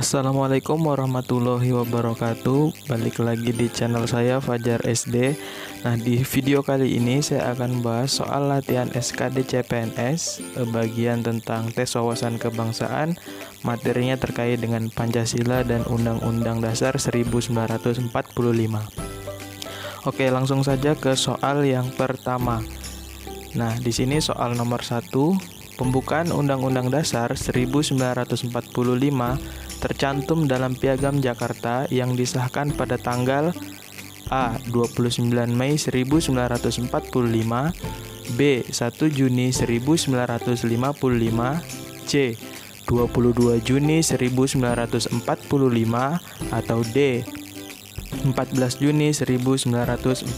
Assalamualaikum warahmatullahi wabarakatuh. Balik lagi di channel saya Fajar SD. Nah, di video kali ini saya akan bahas soal latihan SKD CPNS, bagian tentang tes wawasan kebangsaan. Materinya terkait dengan Pancasila dan Undang-Undang Dasar 1945. Oke, langsung saja ke soal yang pertama. Nah, di sini soal nomor 1, pembukaan Undang-Undang Dasar 1945 tercantum dalam Piagam Jakarta yang disahkan pada tanggal A. 29 Mei 1945, B. 1 Juni 1955, C. 22 Juni 1945, atau D. 14 Juni 1945.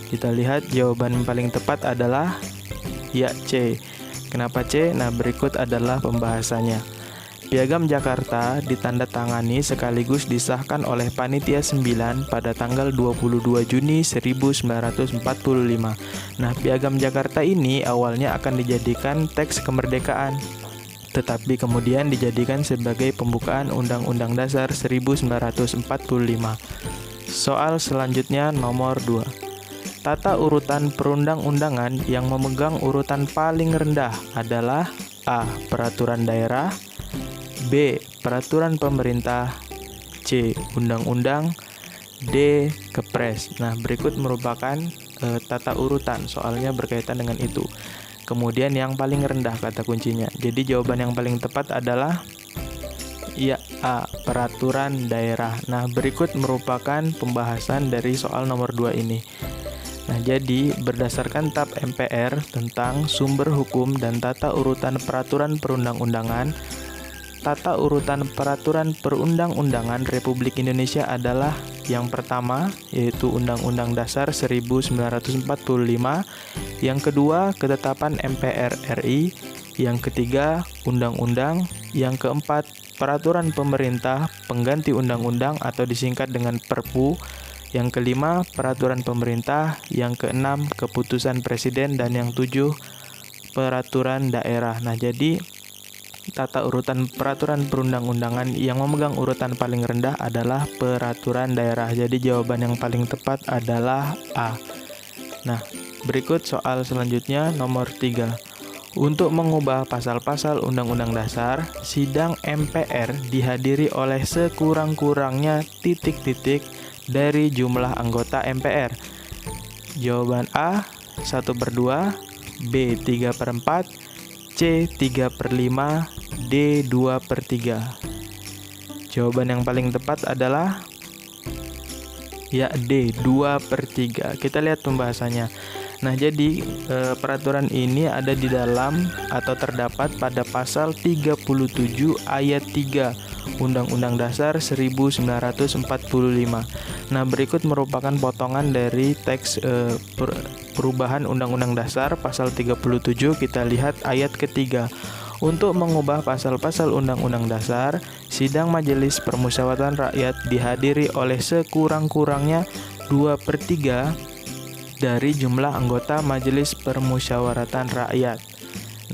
Kita lihat jawaban paling tepat adalah ya, C. Kenapa C? Nah, berikut adalah pembahasannya. Piagam Jakarta ditandatangani sekaligus disahkan oleh Panitia 9 pada tanggal 22 Juni 1945. Nah, Piagam Jakarta ini awalnya akan dijadikan teks kemerdekaan, tetapi kemudian dijadikan sebagai pembukaan Undang-Undang Dasar 1945. Soal selanjutnya nomor 2. Tata urutan perundang-undangan yang memegang urutan paling rendah adalah A. Peraturan daerah, B. Peraturan pemerintah, C. Undang-undang, D. Kepres. Nah, berikut merupakan tata urutan, soalnya berkaitan dengan itu. Kemudian yang paling rendah kata kuncinya. Jadi jawaban yang paling tepat adalah ya, A. Peraturan daerah. Nah, berikut merupakan pembahasan dari soal nomor 2 ini. Nah, jadi berdasarkan TAP MPR tentang sumber hukum dan tata urutan peraturan perundang-undangan, tata urutan peraturan perundang-undangan Republik Indonesia adalah yang pertama, yaitu Undang-Undang Dasar 1945, yang kedua, Ketetapan MPR RI, yang ketiga, Undang-Undang, yang keempat, Peraturan Pemerintah Pengganti Undang-Undang atau disingkat dengan Perpu, yang kelima, Peraturan Pemerintah, yang keenam, Keputusan Presiden, dan yang tujuh, Peraturan Daerah. Nah, jadi tata urutan peraturan perundang-undangan yang memegang urutan paling rendah adalah peraturan daerah. Jadi jawaban yang paling tepat adalah A. Nah, berikut soal selanjutnya nomor 3. Untuk mengubah pasal-pasal Undang-Undang Dasar, sidang MPR dihadiri oleh sekurang-kurangnya titik-titik dari jumlah anggota MPR. Jawaban A 1/2, B 3/4, C 3/5, D 2/3. Jawaban yang paling tepat adalah ya, D 2/3. Kita lihat pembahasannya. Nah, jadi peraturan ini ada di dalam atau terdapat pada pasal 37 ayat 3 Undang-Undang Dasar 1945. Nah, berikut merupakan potongan dari teks perubahan Undang-Undang Dasar pasal 37. Kita lihat ayat ketiga. Untuk mengubah pasal-pasal Undang-Undang Dasar, sidang Majelis Permusyawaratan Rakyat dihadiri oleh sekurang-kurangnya 2/3 dari jumlah anggota Majelis Permusyawaratan Rakyat.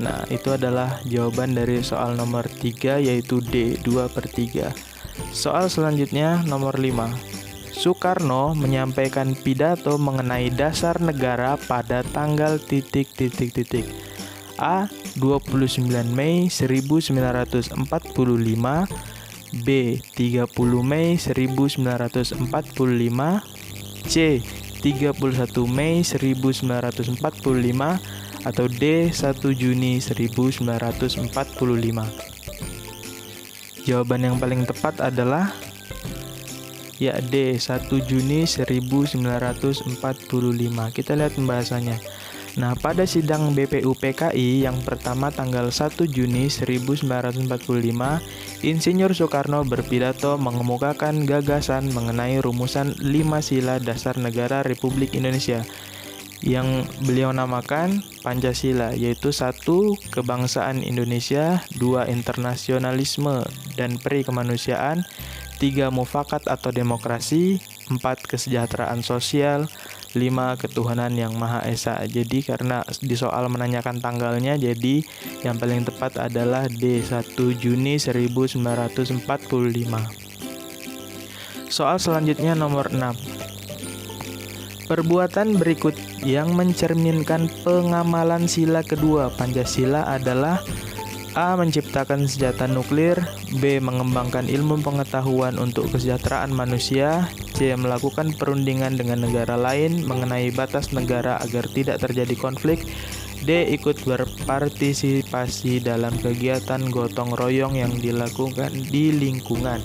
Nah, itu adalah jawaban dari soal nomor 3, yaitu D 2/3. Soal selanjutnya nomor 5. Soekarno menyampaikan pidato mengenai dasar negara pada tanggal titik-titik-titik. A. 29 Mei 1945, B. 30 Mei 1945, C. 31 Mei 1945, atau D. 1 Juni 1945. Jawaban yang paling tepat adalah ya, D. 1 Juni 1945. Kita lihat pembahasannya. Nah, pada sidang BPUPKI yang pertama tanggal 1 Juni 1945, Insinyur Soekarno berpidato mengemukakan gagasan mengenai rumusan 5 sila dasar negara Republik Indonesia yang beliau namakan Pancasila, yaitu 1. Kebangsaan Indonesia, 2. Internasionalisme dan peri kemanusiaan, 3. Mufakat atau demokrasi, 4. Kesejahteraan sosial, 5. Ketuhanan yang Maha Esa. Jadi karena di soal menanyakan tanggalnya, jadi yang paling tepat adalah D, 1 Juni 1945. Soal selanjutnya nomor 6. Perbuatan berikut yang mencerminkan pengamalan sila kedua Pancasila adalah: A. Menciptakan senjata nuklir. B. Mengembangkan ilmu pengetahuan untuk kesejahteraan manusia. C. Melakukan perundingan dengan negara lain mengenai batas negara agar tidak terjadi konflik. D. Ikut berpartisipasi dalam kegiatan gotong royong yang dilakukan di lingkungan.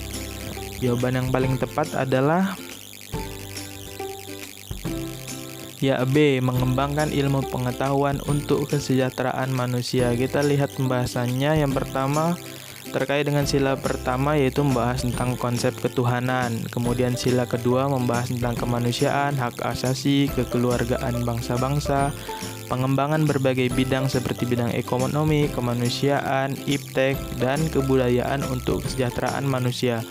Jawaban yang paling tepat adalah ya, B. Mengembangkan ilmu pengetahuan untuk kesejahteraan manusia. Kita lihat pembahasannya. Yang pertama terkait dengan sila pertama, yaitu membahas tentang konsep ketuhanan. Kemudian sila kedua membahas tentang kemanusiaan, hak asasi, kekeluargaan bangsa-bangsa, pengembangan berbagai bidang seperti bidang ekonomi, kemanusiaan, iptek, dan kebudayaan untuk kesejahteraan manusia.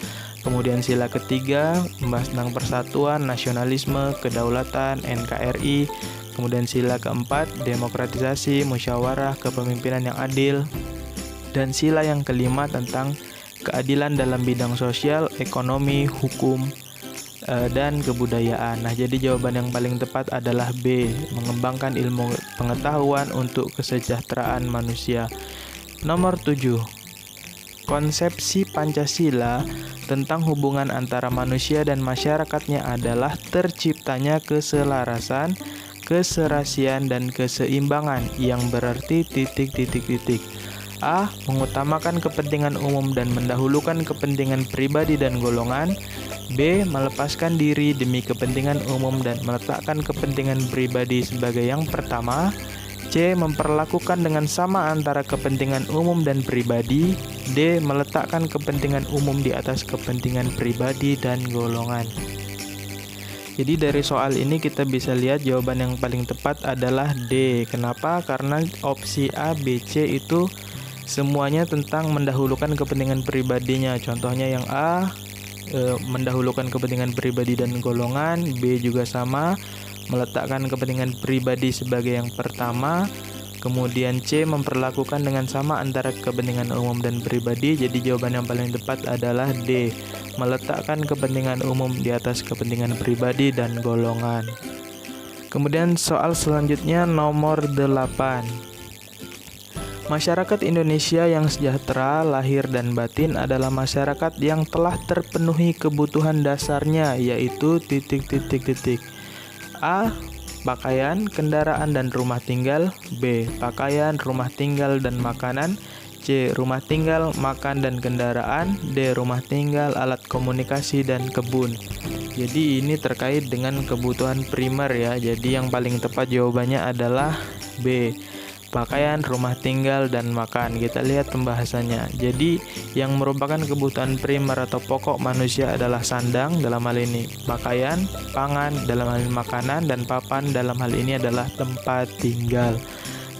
Kemudian sila ketiga membahas tentang persatuan, nasionalisme, kedaulatan, NKRI. Kemudian sila keempat demokratisasi, musyawarah, kepemimpinan yang adil. Dan sila yang kelima tentang keadilan dalam bidang sosial, ekonomi, hukum, dan kebudayaan. Nah, jadi jawaban yang paling tepat adalah B. Mengembangkan ilmu pengetahuan untuk kesejahteraan manusia. Nomor 7. Konsepsi Pancasila tentang hubungan antara manusia dan masyarakatnya adalah terciptanya keselarasan, keserasian, dan keseimbangan yang berarti titik. A. Mengutamakan kepentingan umum dan mendahulukan kepentingan pribadi dan golongan. B. Melepaskan diri demi kepentingan umum dan meletakkan kepentingan pribadi sebagai yang pertama. C. Memperlakukan dengan sama antara kepentingan umum dan pribadi. D. Meletakkan kepentingan umum di atas kepentingan pribadi dan golongan. Jadi dari soal ini kita bisa lihat jawaban yang paling tepat adalah D. Kenapa? Karena opsi A, B, C itu semuanya tentang mendahulukan kepentingan pribadinya. Contohnya yang A, mendahulukan kepentingan pribadi dan golongan. B juga sama, meletakkan kepentingan pribadi sebagai yang pertama. Kemudian C, memperlakukan dengan sama antara kepentingan umum dan pribadi. Jadi jawaban yang paling tepat adalah D, meletakkan kepentingan umum di atas kepentingan pribadi dan golongan. Kemudian soal selanjutnya nomor 8. Masyarakat Indonesia yang sejahtera lahir dan batin adalah masyarakat yang telah terpenuhi kebutuhan dasarnya, yaitu A. Pakaian, kendaraan, dan rumah tinggal. B. Pakaian, rumah tinggal, dan makanan. C. Rumah tinggal, makan, dan kendaraan. D. Rumah tinggal, alat komunikasi, dan kebun. Jadi ini terkait dengan kebutuhan primer ya. Jadi yang paling tepat jawabannya adalah B. Pakaian, rumah tinggal, dan makan. Kita lihat pembahasannya. Jadi yang merupakan kebutuhan primer atau pokok manusia adalah sandang dalam hal ini pakaian, pangan dalam hal ini makanan, dan papan dalam hal ini adalah tempat tinggal.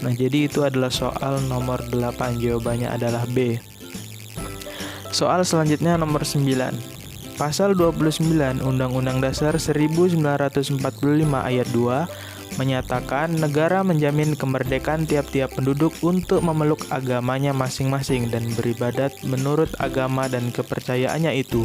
Nah, jadi itu adalah soal nomor 8. Jawabannya adalah B. Soal selanjutnya nomor 9. Pasal 29 Undang-Undang Dasar 1945 ayat 2 menyatakan negara menjamin kemerdekaan tiap-tiap penduduk untuk memeluk agamanya masing-masing dan beribadat menurut agama dan kepercayaannya itu.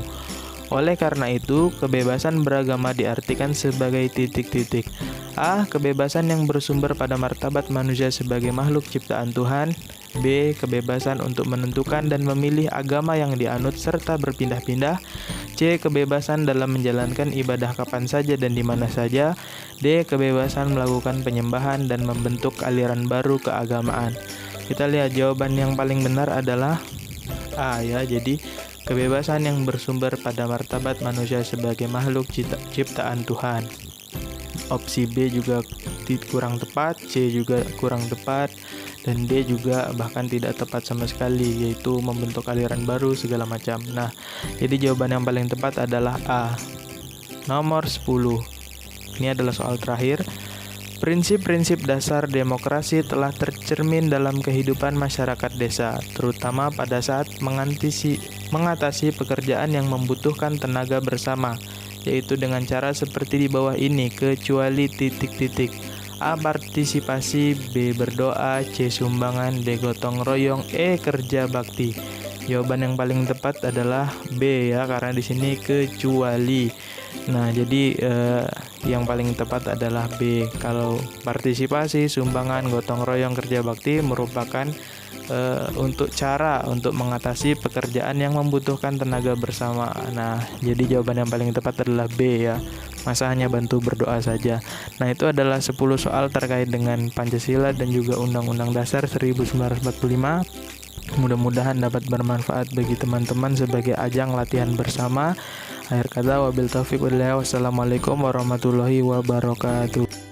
Oleh karena itu, kebebasan beragama diartikan sebagai titik-titik. A. Kebebasan yang bersumber pada martabat manusia sebagai makhluk ciptaan Tuhan. B. Kebebasan untuk menentukan dan memilih agama yang dianut serta berpindah-pindah. C. Kebebasan dalam menjalankan ibadah kapan saja dan di mana saja. D. Kebebasan melakukan penyembahan dan membentuk aliran baru keagamaan. Kita lihat jawaban yang paling benar adalah A ya. Jadi kebebasan yang bersumber pada martabat manusia sebagai makhluk ciptaan Tuhan. Opsi B juga kurang tepat, C juga kurang tepat, dan D juga bahkan tidak tepat sama sekali, yaitu membentuk aliran baru segala macam. Nah, jadi jawaban yang paling tepat adalah A. Nomor 10. Ini adalah soal terakhir. Prinsip-prinsip dasar demokrasi telah tercermin dalam kehidupan masyarakat desa, terutama pada saat mengatasi pekerjaan yang membutuhkan tenaga bersama, yaitu dengan cara seperti di bawah ini, kecuali titik-titik. A. Partisipasi, B. Berdoa, C. Sumbangan, D. Gotong royong, E. Kerja bakti. Jawaban yang paling tepat adalah B ya, karena di sini kecuali. Nah, jadi yang paling tepat adalah B. Kalau partisipasi, sumbangan, gotong royong, kerja bakti merupakan untuk cara untuk mengatasi pekerjaan yang membutuhkan tenaga bersama. Nah, jadi jawaban yang paling tepat adalah B ya. Masa hanya bantu berdoa saja. Nah, itu adalah 10 soal terkait dengan Pancasila dan juga Undang-Undang Dasar 1945. Mudah-mudahan dapat bermanfaat bagi teman-teman sebagai ajang latihan bersama. Akhir kata, wabil taufiq wal hidayah. Wassalamualaikum warahmatullahi wabarakatuh.